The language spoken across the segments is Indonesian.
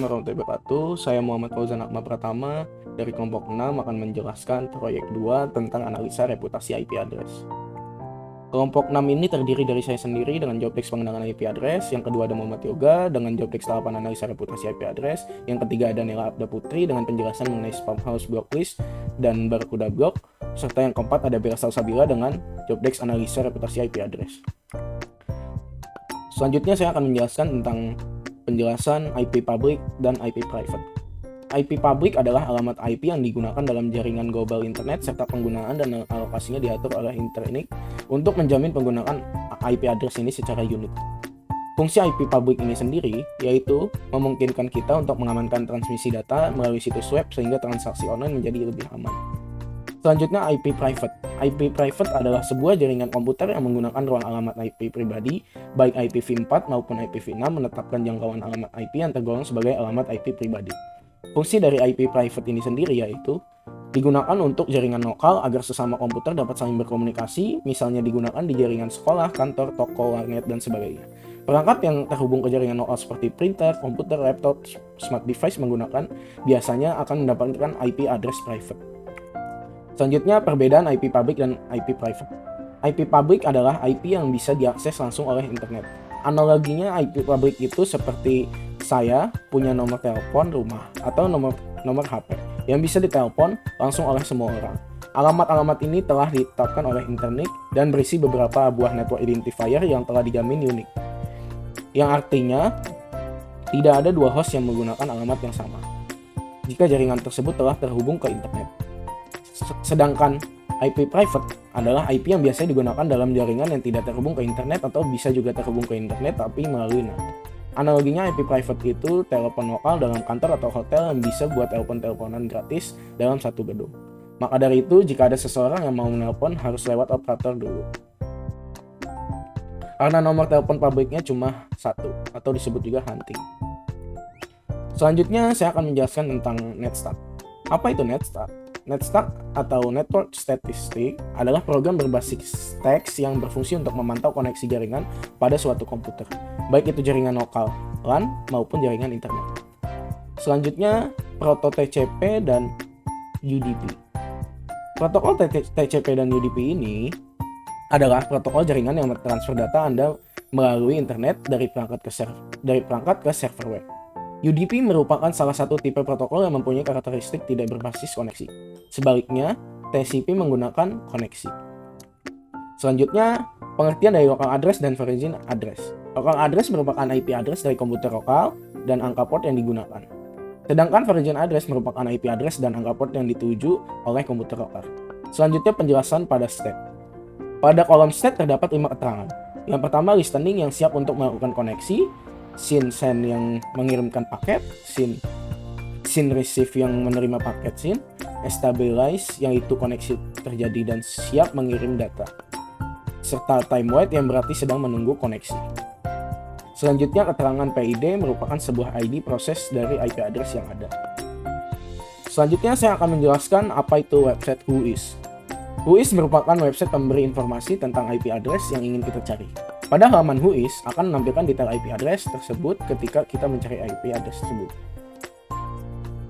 Assalamualaikum warahmatullahi wabarakatuh. Saya Muhammad Fauzan Akmal Pratama dari kelompok 6 akan menjelaskan proyek 2 tentang analisa reputasi IP address. Kelompok 6 ini terdiri dari saya sendiri dengan job desk pengenangan IP address, yang kedua ada Muhammad Yoga dengan job desk 8 analisa reputasi IP address, yang ketiga ada Nela Abda Putri dengan penjelasan mengenai spam house blocklist dan Barracuda block, serta yang keempat ada Bella Salsabila dengan job desk analisa reputasi IP address. Selanjutnya saya akan menjelaskan tentang penjelasan IP public dan IP private. IP public adalah alamat IP yang digunakan dalam jaringan global internet serta penggunaan dan alokasinya diatur oleh Internet untuk menjamin penggunaan IP address ini secara unik. Fungsi IP public ini sendiri yaitu memungkinkan kita untuk mengamankan transmisi data melalui situs web sehingga transaksi online menjadi lebih aman. Selanjutnya IP private. IP private adalah sebuah jaringan komputer yang menggunakan ruang alamat IP pribadi, baik IPv4 maupun IPv6 menetapkan jangkauan alamat IP yang tergolong sebagai alamat IP pribadi. Fungsi dari IP private ini sendiri yaitu digunakan untuk jaringan lokal agar sesama komputer dapat saling berkomunikasi, misalnya digunakan di jaringan sekolah, kantor, toko, warnet, dan sebagainya. Perangkat yang terhubung ke jaringan lokal seperti printer, komputer, laptop, smart device menggunakan biasanya akan mendapatkan IP address private. Selanjutnya, perbedaan IP public dan IP private. IP public adalah IP yang bisa diakses langsung oleh internet. Analoginya IP public itu seperti saya punya nomor telepon rumah atau nomor HP yang bisa ditelepon langsung oleh semua orang. Alamat-alamat ini telah ditetapkan oleh internet dan berisi beberapa buah network identifier yang telah dijamin unik. Yang artinya tidak ada dua host yang menggunakan alamat yang sama jika jaringan tersebut telah terhubung ke internet. Sedangkan IP private adalah IP yang biasanya digunakan dalam jaringan yang tidak terhubung ke internet atau bisa juga terhubung ke internet tapi melalui NAT. Analoginya IP private itu telepon lokal dalam kantor atau hotel yang bisa buat telepon-teleponan gratis dalam satu gedung. Maka dari itu, jika ada seseorang yang mau menelpon harus lewat operator dulu. Karena nomor telepon publiknya cuma satu atau disebut juga hunting. Selanjutnya saya akan menjelaskan tentang NetStat. Apa itu NetStat? NetStat atau Network Statistic adalah program berbasis teks yang berfungsi untuk memantau koneksi jaringan pada suatu komputer, baik itu jaringan lokal, LAN, maupun jaringan internet. Selanjutnya, Proto TCP dan UDP. Protokol TCP dan UDP ini adalah protokol jaringan yang mentransfer data Anda melalui internet dari perangkat ke server web. UDP merupakan salah satu tipe protokol yang mempunyai karakteristik tidak berbasis koneksi. Sebaliknya, TCP menggunakan koneksi. Selanjutnya, pengertian dari local address dan virgin address. Local address merupakan IP address dari komputer lokal dan angka port yang digunakan. Sedangkan virgin address merupakan IP address dan angka port yang dituju oleh komputer lokal. Selanjutnya, penjelasan pada state. Pada kolom state terdapat 5 keterangan. Yang pertama, listening yang siap untuk melakukan koneksi, send yang mengirimkan paket, send receive yang menerima paket send, stabilize yang itu koneksi terjadi dan siap mengirim data, serta time wait yang berarti sedang menunggu koneksi. Selanjutnya, keterangan PID merupakan sebuah ID proses dari IP address yang ada. Selanjutnya saya akan menjelaskan apa itu website Whois. Whois merupakan website pemberi informasi tentang IP address yang ingin kita cari. Pada halaman Whois akan menampilkan detail IP address tersebut ketika kita mencari IP address tersebut.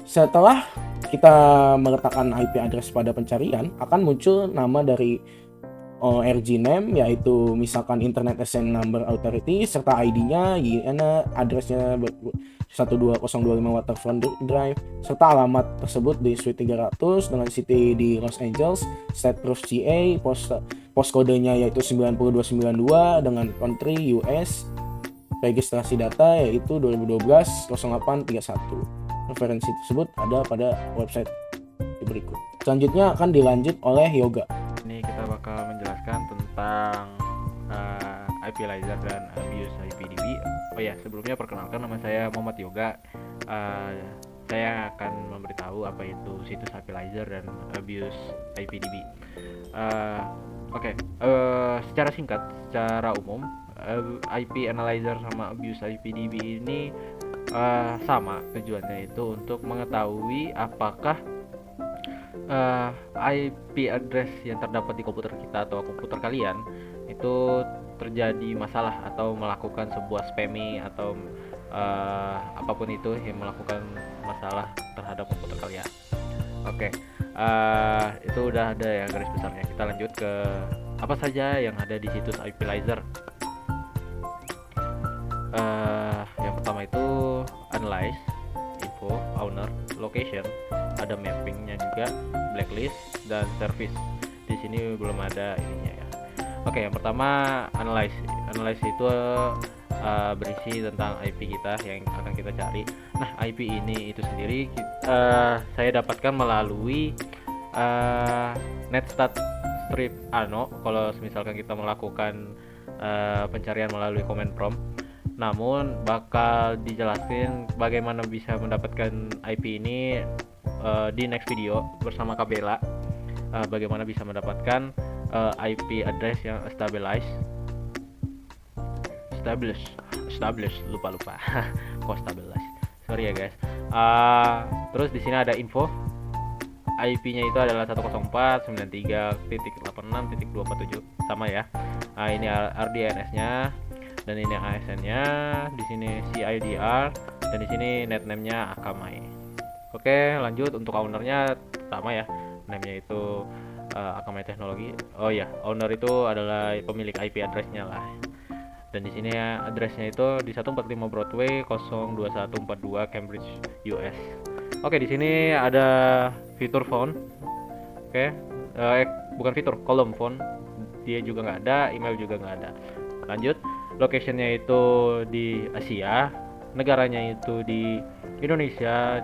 Setelah kita meletakkan IP address pada pencarian, akan muncul nama dari RG name, yaitu misalkan Internet Exchange Number Authority, serta ID-nya, IANA, addressnya 12025 Waterfront Drive, serta alamat tersebut di Suite 300 dengan city di Los Angeles, state proof CA, postkodenya yaitu 90292 dengan country US, registrasi data yaitu 2012-0831. Referensi tersebut ada pada website berikut. Selanjutnya akan dilanjut oleh Yoga. Ini kita bakal menjelaskan tentang IPlyzer dan Abuse IPDB. Oh ya, sebelumnya perkenalkan, nama saya Muhammad Yoga. Saya akan memberitahu apa itu situs IPlyzer dan Abuse IPDB. Secara singkat, secara umum, IP Analyzer sama Abuse IPDB ini sama tujuannya itu untuk mengetahui apakah IP address yang terdapat di komputer kita atau komputer kalian itu terjadi masalah atau melakukan sebuah spamming atau apapun itu yang melakukan masalah terhadap komputer kalian. Oke, itu udah ada ya garis besarnya. Kita lanjut ke apa saja yang ada di situs IPlaser. Yang pertama itu analyze, info, owner, location, ada mappingnya juga, blacklist, dan service. Di sini belum ada ininya ya. Oke, yang pertama analyze. Analyze itu berisi tentang IP kita yang akan kita cari. Nah, IP ini itu sendiri saya dapatkan melalui netstat strip ano kalau misalkan kita melakukan pencarian melalui command prompt. Namun bakal dijelasin bagaimana bisa mendapatkan IP ini di next video bersama Kabela. Bagaimana bisa mendapatkan IP address yang established, lupa kok stabilize, sorry ya guys. Terus di sini ada info, IP-nya itu adalah 104.93.86.247 sama ya. Ini RDNS-nya dan ini ASN-nya, di sini CIDR, dan di sini netname-nya Akamai. Oke, lanjut untuk owner-nya sama ya, name-nya itu Akamai Teknologi. Oh ya, owner itu adalah pemilik IP address-nya lah. Dan di sini address-nya itu di 145 Broadway 02142 Cambridge, US. Oke, di sini ada fitur phone. Oke, bukan fitur, kolom phone. Dia juga nggak ada, email juga nggak ada. Lanjut, location-nya itu di Asia, negaranya itu di Indonesia,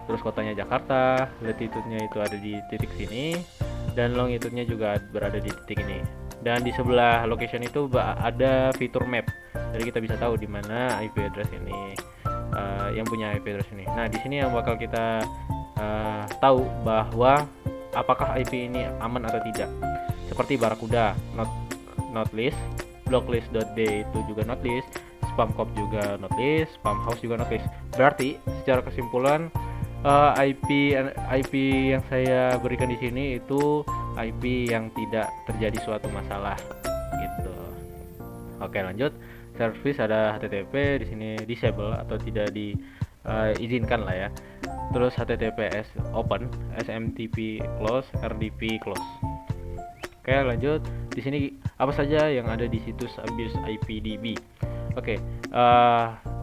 terus kotanya Jakarta, latitude-nya itu ada di titik sini, dan longitude-nya juga berada di titik ini. Dan di sebelah location itu ada fitur map, jadi kita bisa tahu di mana IP address ini, yang punya IP address ini. Nah, di sini yang bakal kita tahu bahwa apakah IP ini aman atau tidak. Seperti Barracuda, not list, blocklist.d itu juga not list, spamcop juga not list, spamhaus juga not list. Berarti secara kesimpulan IP yang saya berikan di sini itu IP yang tidak terjadi suatu masalah gitu. Oke, lanjut. Service ada HTTP, di sini disable atau tidak diizinkan lah ya. Terus HTTPS open, SMTP close, RDP close. Oke, lanjut. Di sini apa saja yang ada di situs Abuse IPDB. Oke,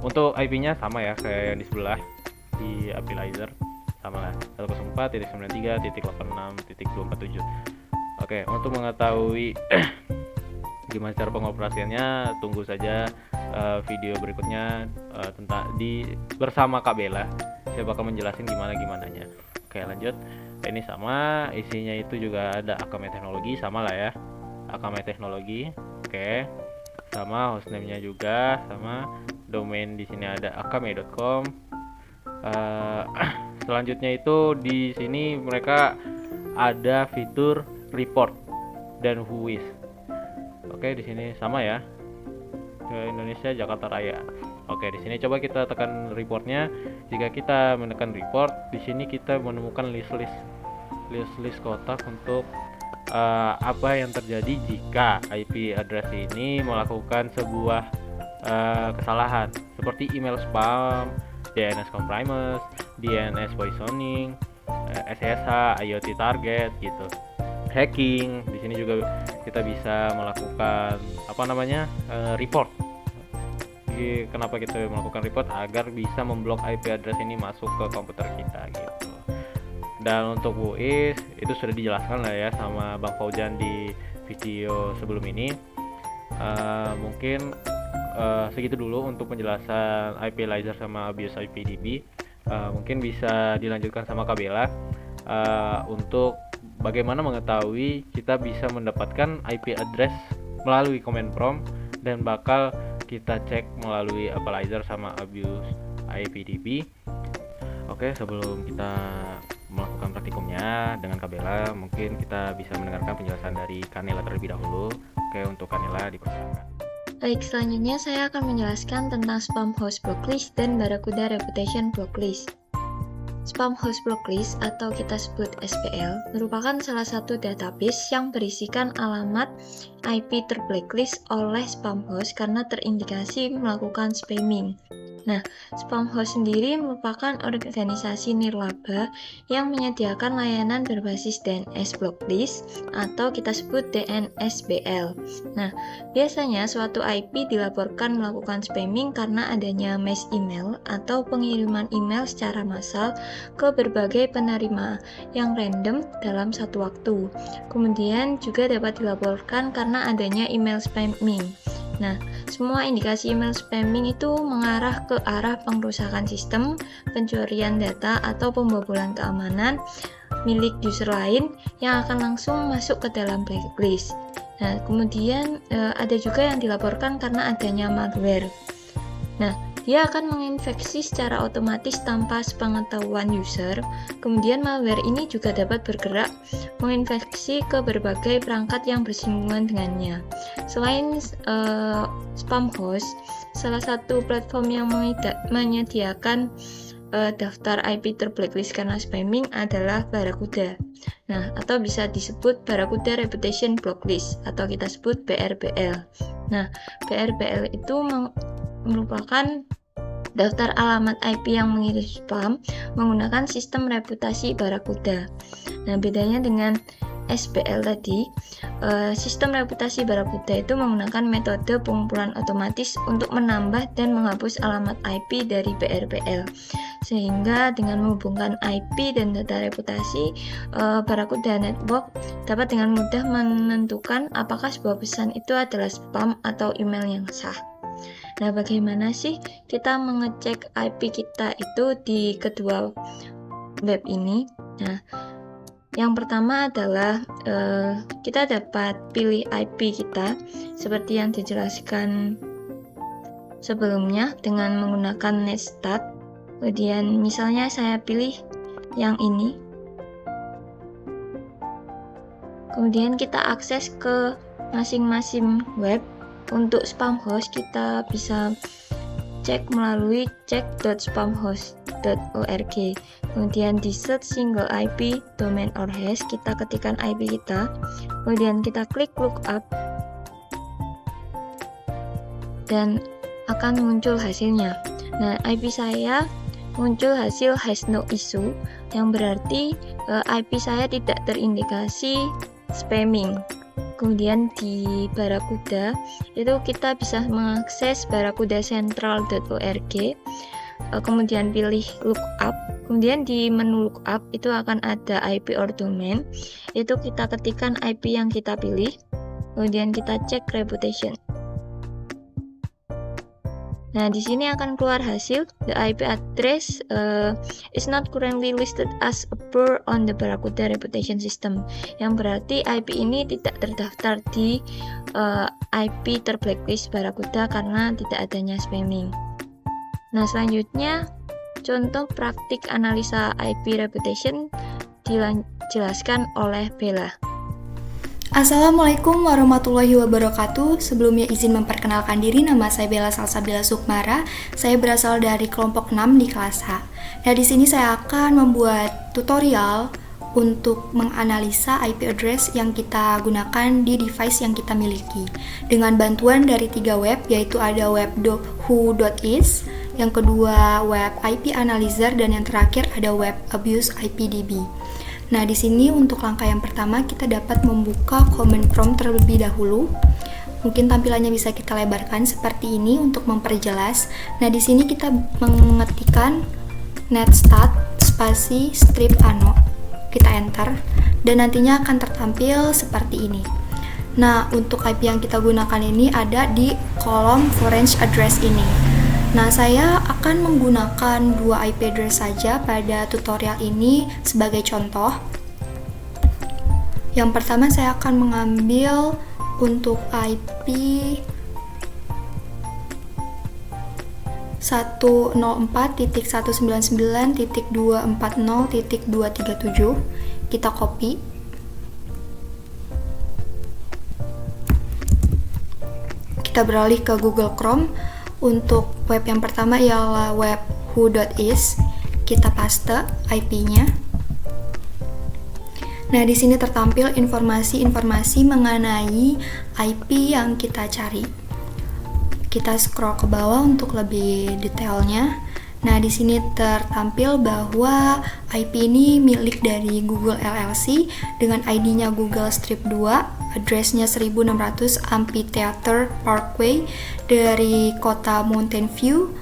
untuk IP-nya sama ya kayak yang di sebelah di IPlaser, sama lah 104.93.86.247. Oke, untuk mengetahui gimana cara pengoperasiannya, tunggu saja video berikutnya tentang bersama Kak Bella. Saya bakal menjelaskan gimananya. Oke, lanjut. Ini sama, isinya itu juga ada Akamai Teknologi, sama lah ya, Akamai Teknologi. Oke, sama hostname-nya juga sama, domain di sini ada akamai.com. Selanjutnya itu di sini mereka ada fitur report dan whois. Oke, di sini sama ya, ke Indonesia Jakarta Raya. Oke, di sini coba kita tekan reportnya. Jika kita menekan report, di sini kita menemukan list kotak untuk apa yang terjadi jika IP address ini melakukan sebuah kesalahan seperti email spam, DNS compromise, DNS poisoning, SSH, IoT target gitu, hacking. Di sini juga kita bisa melakukan report. Jadi, kenapa kita melakukan report? Agar bisa memblok IP address ini masuk ke komputer kita gitu. Dan untuk WIS itu sudah dijelaskan lah ya sama Bang Faujan di video sebelum ini. Mungkin segitu dulu untuk penjelasan IPlaser sama Abuse IPDB. Mungkin bisa dilanjutkan sama Kabela untuk bagaimana mengetahui kita bisa mendapatkan IP address melalui command prompt dan bakal kita cek melalui IPlaser sama Abuse IPDB. Oke, sebelum kita melakukan praktikumnya dengan Kabela, mungkin kita bisa mendengarkan penjelasan dari Kanela terlebih dahulu. Oke, untuk Kanela dipersilakan. Baik, selanjutnya saya akan menjelaskan tentang Spamhaus Blocklist dan Barracuda Reputation Blocklist. Spamhaus Blocklist atau kita sebut SPL merupakan salah satu database yang berisikan alamat IP terblacklist oleh Spamhaus karena terindikasi melakukan spamming. Nah, Spamhaus sendiri merupakan organisasi nirlaba yang menyediakan layanan berbasis DNS blocklist atau kita sebut DNSBL. Nah, biasanya suatu IP dilaporkan melakukan spamming karena adanya mass email atau pengiriman email secara massal ke berbagai penerima yang random dalam satu waktu. Kemudian juga dapat dilaporkan karena adanya email spamming. Nah, semua indikasi email spamming itu mengarah ke arah pengrusakan sistem, pencurian data, atau pembobolan keamanan milik user lain yang akan langsung masuk ke dalam blacklist. Nah, kemudian ada juga yang dilaporkan karena adanya malware. Nah, dia akan menginfeksi secara otomatis tanpa sepengetahuan user. Kemudian malware ini juga dapat bergerak menginfeksi ke berbagai perangkat yang bersinggungan dengannya. Selain Spamhaus, salah satu platform yang menyediakan daftar IP terblacklist karena spamming adalah Barracuda. Nah, atau bisa disebut Barracuda Reputation Blacklist atau kita sebut BRBL. Nah, BRBL itu merupakan daftar alamat IP yang mengirim spam menggunakan sistem reputasi Barracuda. Nah, bedanya dengan SBL tadi, sistem reputasi Barracuda itu menggunakan metode pengumpulan otomatis untuk menambah dan menghapus alamat IP dari BRBL. Sehingga dengan menghubungkan IP dan data reputasi, Barracuda Network dapat dengan mudah menentukan apakah sebuah pesan itu adalah spam atau email yang sah. Nah, bagaimana sih kita mengecek IP kita itu di kedua web ini? Nah, yang pertama adalah kita dapat pilih IP kita seperti yang dijelaskan sebelumnya dengan menggunakan netstat. Kemudian misalnya saya pilih yang ini. Kemudian kita akses ke masing-masing web. Untuk Spamhaus kita bisa cek melalui check.spamhaus.org. Kemudian di search single IP, domain or hash, kita ketikkan IP kita. Kemudian kita klik lookup dan akan muncul hasilnya. Nah, IP saya muncul hasil has no issue, yang berarti IP saya tidak terindikasi spamming. Kemudian di Barracuda itu kita bisa mengakses barracudacentral.org, kemudian pilih lookup. Kemudian di menu lookup itu akan ada IP or domain, itu kita ketikkan IP yang kita pilih, kemudian kita cek reputation. Nah, di sini akan keluar hasil the IP address is not currently listed as a peer on the Barracuda reputation system, yang berarti IP ini tidak terdaftar di IP terblacklist Barracuda karena tidak adanya spamming. Nah, selanjutnya contoh praktik analisa IP reputation dijelaskan oleh Bella. Assalamualaikum warahmatullahi wabarakatuh. Sebelumnya izin memperkenalkan diri, nama saya Bella Salsabila Sukmara. Saya berasal dari kelompok 6 di kelas H. Nah, di sini saya akan membuat tutorial untuk menganalisa IP address yang kita gunakan di device yang kita miliki dengan bantuan dari 3 web, yaitu ada web who.is, yang kedua web IP Analyzer, dan yang terakhir ada web Abuse IPDB. Nah, di sini untuk langkah yang pertama kita dapat membuka command prompt terlebih dahulu. Mungkin tampilannya bisa kita lebarkan seperti ini untuk memperjelas. Nah, di sini kita mengetikkan netstat spasi strip ano. Kita enter dan nantinya akan tertampil seperti ini. Nah, untuk IP yang kita gunakan ini ada di kolom foreign address ini. Nah, saya akan menggunakan 2 IP address saja pada tutorial ini sebagai contoh. Yang pertama saya akan mengambil untuk IP 104.199.240.237. Kita copy. Kita beralih ke Google Chrome. Untuk web yang pertama ialah web who.is. Kita paste IP-nya. Nah, di sini tertampil informasi-informasi mengenai IP yang kita cari. Kita scroll ke bawah untuk lebih detailnya. Nah, di sini tertampil bahwa IP ini milik dari Google LLC dengan ID-nya Google Strip 2, address-nya 1600 Amphitheater Parkway dari kota Mountain View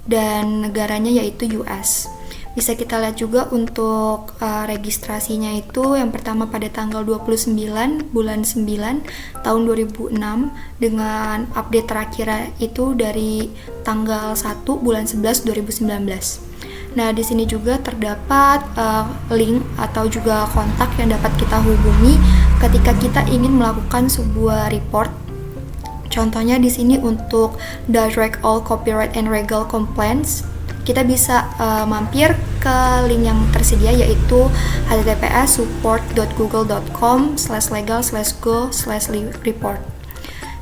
dan negaranya yaitu US. Bisa kita lihat juga untuk registrasinya itu yang pertama pada tanggal 29 bulan 9 tahun 2006 dengan update terakhir itu dari tanggal 1 bulan 11 2019. Nah, di sini juga terdapat link atau juga kontak yang dapat kita hubungi ketika kita ingin melakukan sebuah report. Contohnya di sini untuk direct all copyright and legal complaints, kita bisa mampir ke link yang tersedia yaitu https://support.google.com/legal/go/report.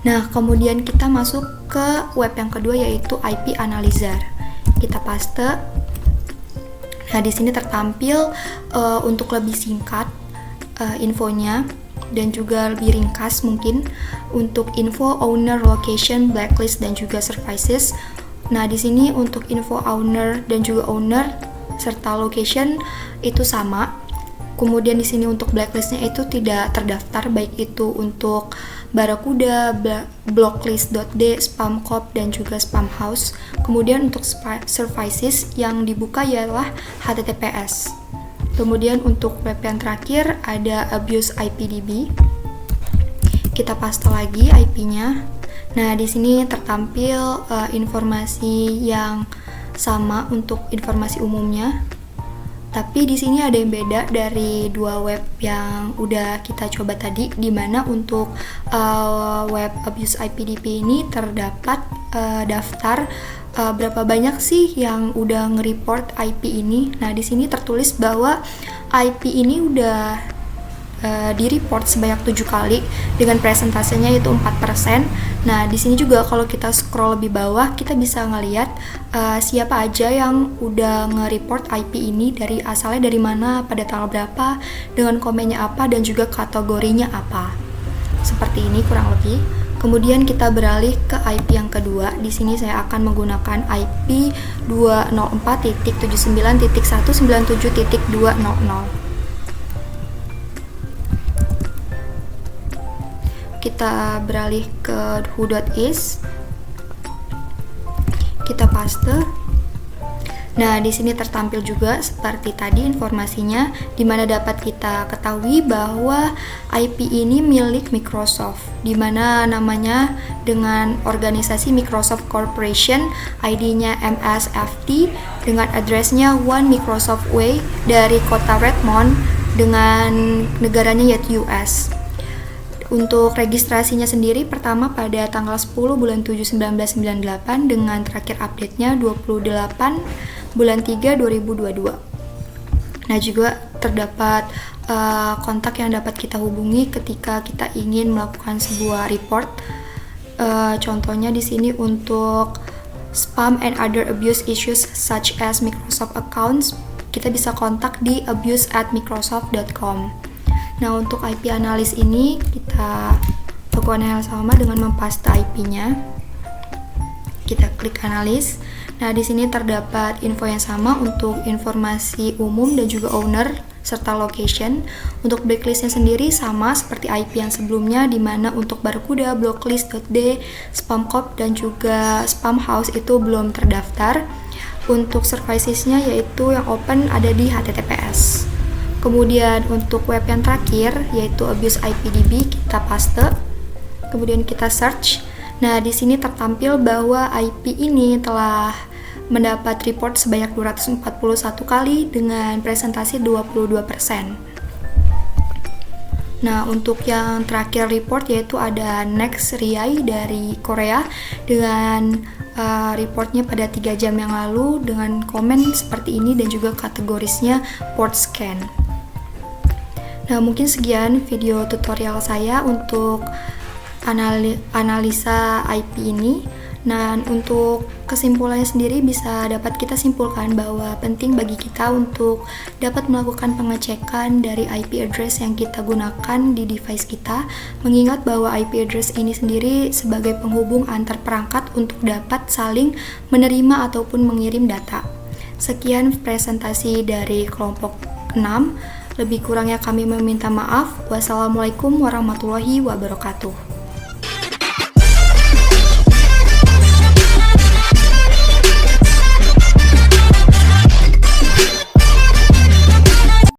Nah, kemudian kita masuk ke web yang kedua yaitu IP Analyzer. Kita paste. Nah, di sini tertampil untuk lebih singkat infonya dan juga lebih ringkas mungkin untuk info owner, location, blacklist dan juga services. Nah, di sini untuk info owner dan juga owner serta location itu sama. Kemudian di sini untuk blacklistnya itu tidak terdaftar, baik itu untuk Barakuda, blocklist.d, spamcop dan juga spamhaus. Kemudian untuk services yang dibuka ialah HTTPS. Kemudian untuk web yang terakhir ada abuse IPDB. Kita paste lagi IP-nya. Nah, di sini tertampil informasi yang sama untuk informasi umumnya. Tapi di sini ada yang beda dari dua web yang udah kita coba tadi, di mana untuk web abuse IPDB ini terdapat daftar berapa banyak sih yang udah nge-report IP ini. Nah, di sini tertulis bahwa IP ini udah di-report sebanyak 7 kali dengan presentasenya itu 4%. Nah, di sini juga kalau kita scroll lebih bawah, kita bisa ngelihat siapa aja yang udah nge-report IP ini, dari asalnya dari mana, pada tanggal berapa, dengan komennya apa, dan juga kategorinya apa. Seperti ini kurang lebih. Kemudian kita beralih ke IP yang kedua. Di sini saya akan menggunakan IP 204.197.197.200. Kita beralih ke who.is. Kita paste. Nah, di sini tertampil juga seperti tadi informasinya, di mana dapat kita ketahui bahwa IP ini milik Microsoft, di mana namanya dengan organisasi Microsoft Corporation, ID-nya MSFT, dengan address-nya One Microsoft Way dari kota Redmond, dengan negaranya yaitu US. Untuk registrasinya sendiri pertama pada tanggal 10 bulan 7 1998 dengan terakhir update-nya 28 bulan 3 2022. Nah, juga terdapat kontak yang dapat kita hubungi ketika kita ingin melakukan sebuah report. Contohnya di sini untuk spam and other abuse issues such as Microsoft accounts, kita bisa kontak di abuse@microsoft.com. Nah, untuk IP analis ini kita lakukan hal sama dengan mempaste IP-nya. Kita klik analis. Nah, di sini terdapat info yang sama untuk informasi umum dan juga owner serta location. Untuk blacklistnya sendiri sama seperti IP yang sebelumnya, di mana untuk Barakuda, blocklist.d, spamcop dan juga spamhaus itu belum terdaftar. Untuk servicesnya yaitu yang open ada di HTTPS. Kemudian untuk web yang terakhir yaitu abuse IPDB, kita paste. Kemudian kita search. Nah, di sini tertampil bahwa IP ini telah mendapat report sebanyak 241 kali dengan presentasi 22%. Nah, untuk yang terakhir report yaitu ada Next Riai dari Korea dengan reportnya pada 3 jam yang lalu dengan komen seperti ini dan juga kategorisnya port scan. Nah, mungkin sekian video tutorial saya untuk analisa IP ini. Nah, untuk kesimpulannya sendiri bisa dapat kita simpulkan bahwa penting bagi kita untuk dapat melakukan pengecekan dari IP address yang kita gunakan di device kita, mengingat bahwa IP address ini sendiri sebagai penghubung antar perangkat untuk dapat saling menerima ataupun mengirim data. Sekian presentasi dari kelompok 6. Lebih kurangnya kami meminta maaf. Wassalamualaikum warahmatullahi wabarakatuh.